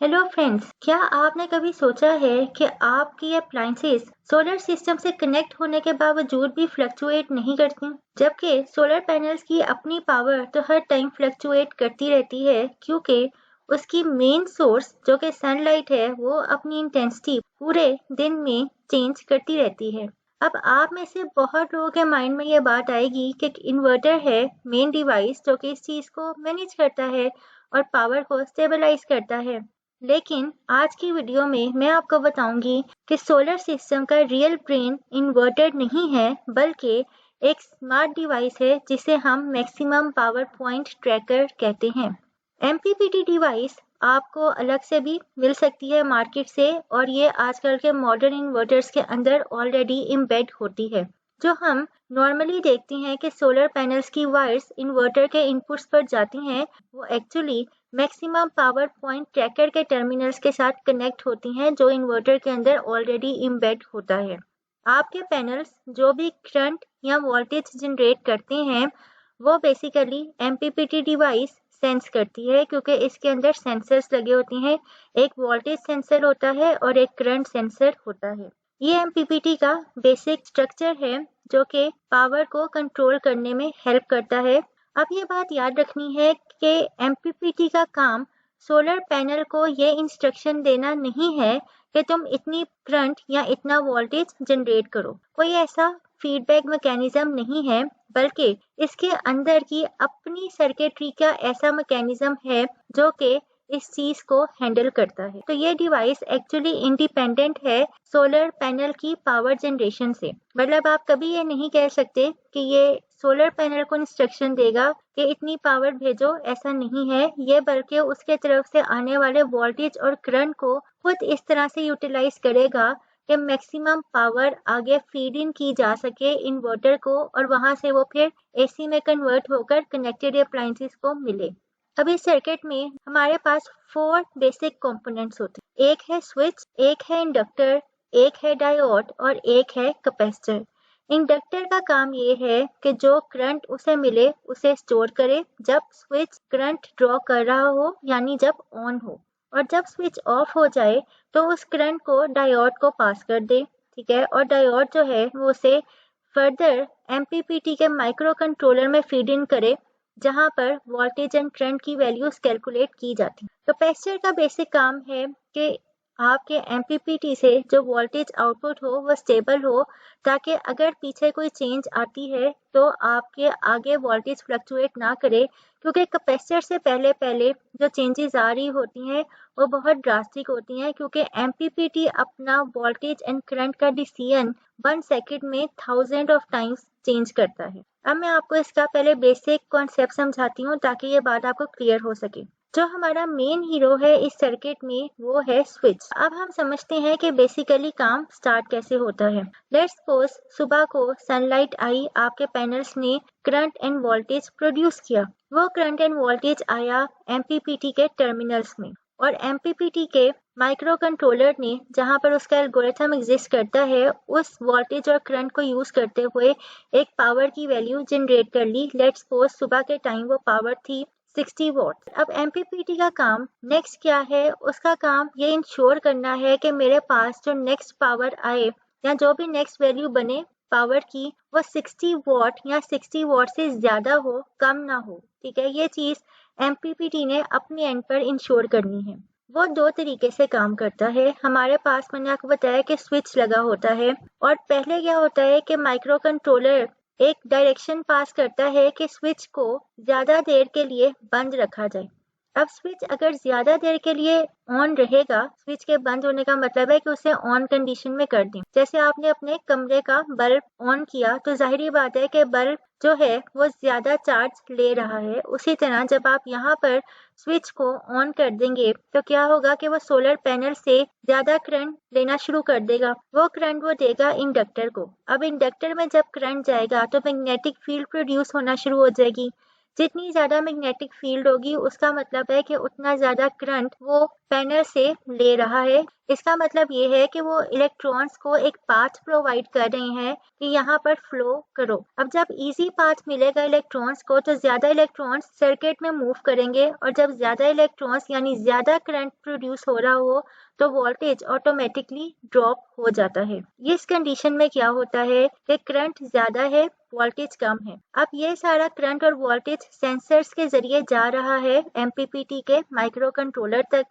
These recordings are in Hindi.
हेलो फ्रेंड्स, क्या आपने कभी सोचा है कि आपकी अप्लायंसेस सोलर सिस्टम से कनेक्ट होने के बावजूद भी फ्लक्चुएट नहीं करती, जबकि सोलर पैनल्स की अपनी पावर तो हर टाइम फ्लक्चुएट करती रहती है क्योंकि उसकी मेन सोर्स जो कि सनलाइट है वो अपनी इंटेंसिटी पूरे दिन में चेंज करती रहती है। अब आप में से बहुत लोगों के माइंड में ये बात आएगी कि इन्वर्टर है मेन डिवाइस जो कि इस चीज को मैनेज करता है और पावर को स्टेबलाइज करता है। लेकिन आज की वीडियो में मैं आपको बताऊंगी कि सोलर सिस्टम का रियल ब्रेन इन्वर्टर नहीं है बल्कि एक स्मार्ट डिवाइस है जिसे हम मैक्सिमम पावर पॉइंट ट्रैकर कहते हैं। एमपीपीटी डिवाइस आपको अलग से भी मिल सकती है मार्केट से और ये आजकल के मॉडर्न इन्वर्टर्स के अंदर ऑलरेडी एम्बेड होती है। जो हम नॉर्मली देखते हैं कि सोलर पैनल्स की वायर्स इन्वर्टर के इनपुट्स पर जाती हैं, वो actually maximum power point tracker के टर्मिनल्स के साथ कनेक्ट होती हैं जो इन्वर्टर के अंदर ऑलरेडी एम्बेड होता है। आपके पैनल्स जो भी करंट या वोल्टेज जनरेट करते हैं वो बेसिकली एमपीपीटी डिवाइस सेंस करती है क्योंकि इसके अंदर सेंसर्स लगे होते हैं। एक वोल्टेज सेंसर होता है और एक करंट सेंसर होता है। ये एमपीपीटी का बेसिक स्ट्रक्चर है जो कि पावर को कंट्रोल करने में हेल्प करता है। अब ये बात याद रखनी है कि एमपीपीटी का काम सोलर पैनल को ये इंस्ट्रक्शन देना नहीं है कि तुम इतनी करंट या इतना वोल्टेज जनरेट करो। कोई ऐसा फीडबैक मैकेनिज्म नहीं है, बल्कि इसके अंदर की अपनी सर्किटरी का ऐसा मैकेनिज्म है जो कि इस चीज को हैंडल करता है। तो ये डिवाइस एक्चुअली इंडिपेंडेंट है सोलर पैनल की पावर जनरेशन से। मतलब आप कभी ये नहीं कह सकते कि ये सोलर पैनल को इंस्ट्रक्शन देगा कि इतनी पावर भेजो, ऐसा नहीं है ये, बल्कि उसके तरफ से आने वाले वोल्टेज और करंट को खुद इस तरह से यूटिलाइज करेगा कि मैक्सिमम पावर आगे फीड इन की जा सके इन्वर्टर को और वहां से वो फिर एसी में कन्वर्ट होकर कनेक्टेड अप्लायंसेस को मिले। अब इस सर्किट में हमारे पास 4 बेसिक कंपोनेंट्स होते हैं। एक है स्विच, एक है इंडक्टर, एक है डायोड और एक है कैपेसिटर। इंडक्टर का काम ये है कि जो करंट उसे मिले उसे स्टोर करे जब स्विच करंट ड्रॉ कर रहा हो, यानी जब ऑन हो, और जब स्विच ऑफ हो जाए तो उस करंट को डायोड को पास कर दे। ठीक है, और डायोड जो है वो उसे फर्दर एमपीपीटी के माइक्रो कंट्रोलर में फीड इन करे जहां पर वोल्टेज एंड करंट की वैल्यूज कैलकुलेट की जाती है। कैपेसिटर का बेसिक काम है कि आपके एमपीपीटी से जो वोल्टेज आउटपुट हो वो स्टेबल हो, ताकि अगर पीछे कोई चेंज आती है तो आपके आगे वोल्टेज फ्लक्चुएट ना करे, क्योंकि कैपेसिटर से पहले पहले जो चेंजेस आ रही होती हैं वो बहुत ड्रास्टिक होती हैं, क्योंकि एमपीपीटी अपना वोल्टेज एंड करंट का डिसीजन 1 सेकंड में 1000 ऑफ टाइम्स चेंज करता है। अब मैं आपको इसका पहले बेसिक कॉन्सेप्ट समझाती हूँ ताकि ये बात आपको क्लियर हो सके। जो हमारा मेन हीरो है इस सर्किट में वो है स्विच। अब हम समझते हैं कि बेसिकली काम स्टार्ट कैसे होता है। लेट्स सपोज सुबह को सनलाइट आई, आपके पैनल्स ने करंट एंड वोल्टेज प्रोड्यूस किया। वो करंट एंड वोल्टेज आया एमपीपीटी के टर्मिनल्स में, और एमपीपीटी के माइक्रो कंट्रोलर ने जहां पर उसका एल्गोरिथम एग्जिस्ट करता है उस वोल्टेज और करंट को यूज करते हुए एक पावर की वैल्यू जनरेट कर ली। लेट्स सपोज सुबह के टाइम वो पावर थी 60 वॉट। अब एमपीपीटी का काम नेक्स्ट क्या है? उसका काम ये इंश्योर करना है कि मेरे पास जो नेक्स्ट पावर आए या जो भी नेक्स्ट वैल्यू बने पावर की वो 60 वॉट या 60 वॉट से ज्यादा हो, कम ना हो। ठीक है, ये चीज एमपीपीटी ने अपने एंड पर इंश्योर करनी है। वो 2 तरीके से काम करता है। हमारे पास मैंने आपको बताया कि स्विच लगा होता है, और पहले क्या होता है कि माइक्रो कंट्रोलर एक डायरेक्शन पास करता है कि स्विच को ज्यादा देर के लिए बंद रखा जाए। अब स्विच अगर ज्यादा देर के लिए ऑन रहेगा, स्विच के बंद होने का मतलब है कि उसे ऑन कंडीशन में कर दें। जैसे आपने अपने कमरे का बल्ब ऑन किया तो जाहिर बात है कि बल्ब जो है वो ज्यादा चार्ज ले रहा है। उसी तरह जब आप यहाँ पर स्विच को ऑन कर देंगे तो क्या होगा कि वो सोलर पैनल से ज्यादा करंट लेना शुरू कर देगा। वो करंट वो देगा इंडक्टर को। अब इंडक्टर में जब करंट जाएगा तो मैग्नेटिक फील्ड प्रोड्यूस होना शुरू हो जाएगी। जितनी ज़्यादा मैग्नेटिक फील्ड होगी उसका मतलब है कि उतना ज़्यादा करंट वो पैनल से ले रहा है। इसका मतलब ये है कि वो इलेक्ट्रॉन्स को एक पाथ प्रोवाइड कर रहे हैं कि यहाँ पर फ्लो करो। अब जब इजी पाथ मिलेगा इलेक्ट्रॉन्स को तो ज़्यादा इलेक्ट्रॉन्स सर्किट में मूव करेंगे, और जब ज़्यादा इलेक्ट्रॉन्स यानी ज़्यादा करंट प्रोड्यूस हो रहा हो तो वोल्टेज ऑटोमेटिकली ड्रॉप हो जाता है। इस कंडीशन में क्या होता है कि करंट ज़्यादा है, वोल्टेज कम है। अब ये सारा करंट और वोल्टेज सेंसर्स के जरिए जा रहा है MPPT के माइक्रो कंट्रोलर तक।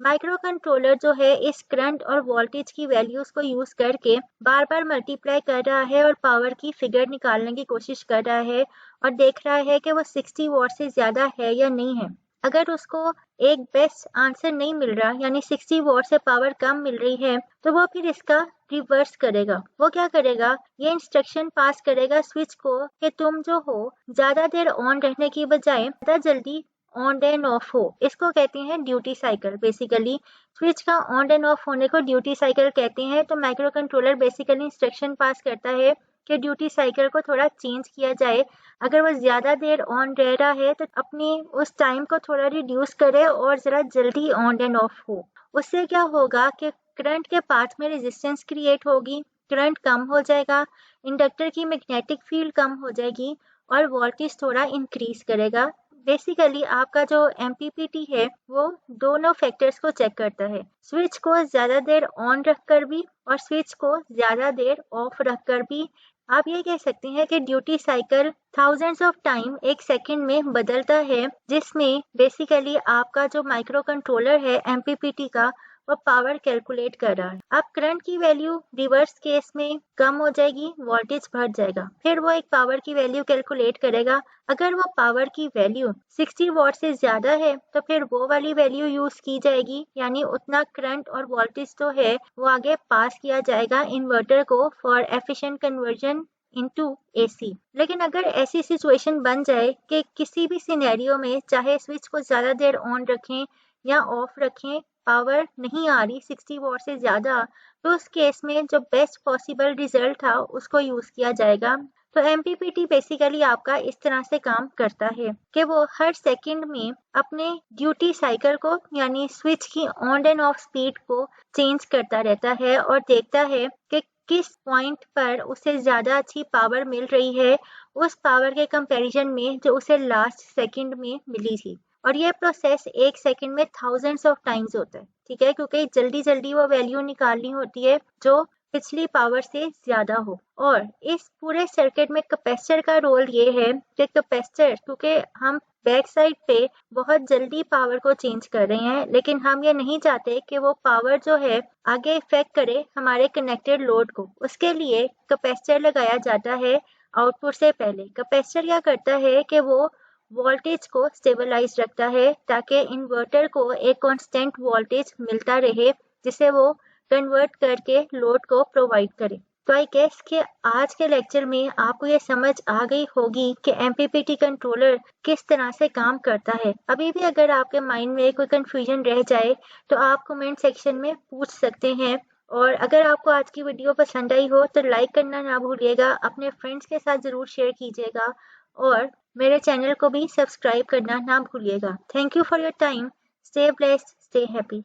माइक्रो कंट्रोलर जो है इस करंट और वोल्टेज की वैल्यूज को यूज करके बार बार मल्टीप्लाई कर रहा है और पावर की फिगर निकालने की कोशिश कर रहा है और देख रहा है कि वो 60 वॉट से ज्यादा है या नहीं है। अगर उसको एक बेस्ट आंसर नहीं मिल रहा यानी 60 वॉट से पावर कम मिल रही है तो वो फिर इसका रिवर्स करेगा। वो क्या करेगा, ये इंस्ट्रक्शन पास करेगा स्विच को कि तुम जो हो ज्यादा देर ऑन रहने की बजाय ज्यादा जल्दी ऑन एंड ऑफ हो। इसको कहते हैं ड्यूटी साइकिल। बेसिकली स्विच का ऑन एंड ऑफ होने को ड्यूटी साइकिल कहते हैं। तो माइक्रो कंट्रोलर बेसिकली इंस्ट्रक्शन पास करता है कि ड्यूटी साइकिल को थोड़ा चेंज किया जाए। अगर वो ज्यादा देर ऑन रह रहा है तो अपनी उस टाइम को थोड़ा रिड्यूस करे और जरा जल्दी ऑन एंड ऑफ हो। उससे क्या होगा कि करंट के पाथ में रेजिस्टेंस क्रिएट होगी, करंट कम हो जाएगा, इंडक्टर की मैग्नेटिक फील्ड कम हो जाएगी और वोल्टेज थोड़ा इंक्रीज करेगा। बेसिकली आपका जो MPPT है वो दोनों फैक्टर्स को चेक करता है, स्विच को ज्यादा देर ऑन रखकर भी और स्विच को ज्यादा देर ऑफ रखकर भी। आप ये कह सकते हैं कि duty cycle thousands of time एक सेकंड में बदलता है, जिसमें बेसिकली आपका जो माइक्रो कंट्रोलर है MPPT का वो पावर कैलकुलेट कर रहा है। अब करंट की वैल्यू रिवर्स केस में कम हो जाएगी, वोल्टेज बढ़ जाएगा, फिर वो एक पावर की वैल्यू कैलकुलेट करेगा। अगर वो पावर की वैल्यू 60 वॉट से ज्यादा है तो फिर वो वाली वैल्यू यूज की जाएगी, यानी उतना करंट और वोल्टेज तो है वो आगे पास किया जाएगा इन्वर्टर को for efficient conversion into AC। लेकिन अगर ऐसी सिचुएशन बन जाए कि किसी भी सिनेरियो में चाहे स्विच को ज्यादा देर ऑन रखें या ऑफ रखें, पावर नहीं आ रही 60 वॉट से ज्यादा, तो उस केस में जो बेस्ट पॉसिबल रिजल्ट था उसको यूज किया जाएगा। तो MPPT बेसिकली आपका इस तरह से काम करता है कि वो हर सेकंड में अपने ड्यूटी साइकिल को यानी स्विच की ऑन एंड ऑफ स्पीड को चेंज करता रहता है और देखता है कि किस पॉइंट पर उसे ज्यादा अच्छी पावर मिल रही है उस पावर के कंपैरिजन में जो उसे लास्ट सेकंड में मिली थी। और ये प्रोसेस एक सेकंड में थाउजेंड्स ऑफ टाइम्स होता है, ठीक है, क्योंकि जल्दी जल्दी वो वैल्यू निकालनी होती है जो पिछली पावर से ज्यादा हो। और इस पूरे सर्किट में कैपेसिटर का रोल ये है कि कैपेसिटर, क्योंकि हम बैक साइड पे बहुत जल्दी पावर को चेंज कर रहे हैं, लेकिन हम ये नहीं चाहते कि वो पावर जो है आगे इफेक्ट करे हमारे कनेक्टेड लोड को। उसके लिए कैपेसिटर लगाया जाता है आउटपुट से पहले। कैपेसिटर क्या करता है कि वो वोल्टेज को स्टेबलाइज रखता है ताकि इन्वर्टर को एक कांस्टेंट वोल्टेज मिलता रहे जिसे वो कन्वर्ट करके लोड को प्रोवाइड करे। तो आई गेस कि आज के लेक्चर में आपको ये समझ आ गई होगी कि MPPT कंट्रोलर किस तरह से काम करता है। अभी भी अगर आपके माइंड में कोई कंफ्यूजन रह जाए तो आप कमेंट सेक्शन में पूछ सकते हैं। और अगर आपको आज की वीडियो पसंद आई हो तो लाइक करना ना भूलिएगा, अपने फ्रेंड्स के साथ ज़रूर शेयर कीजिएगा और मेरे चैनल को भी सब्सक्राइब करना ना भूलिएगा। Thank you for your time. Stay blessed, stay happy.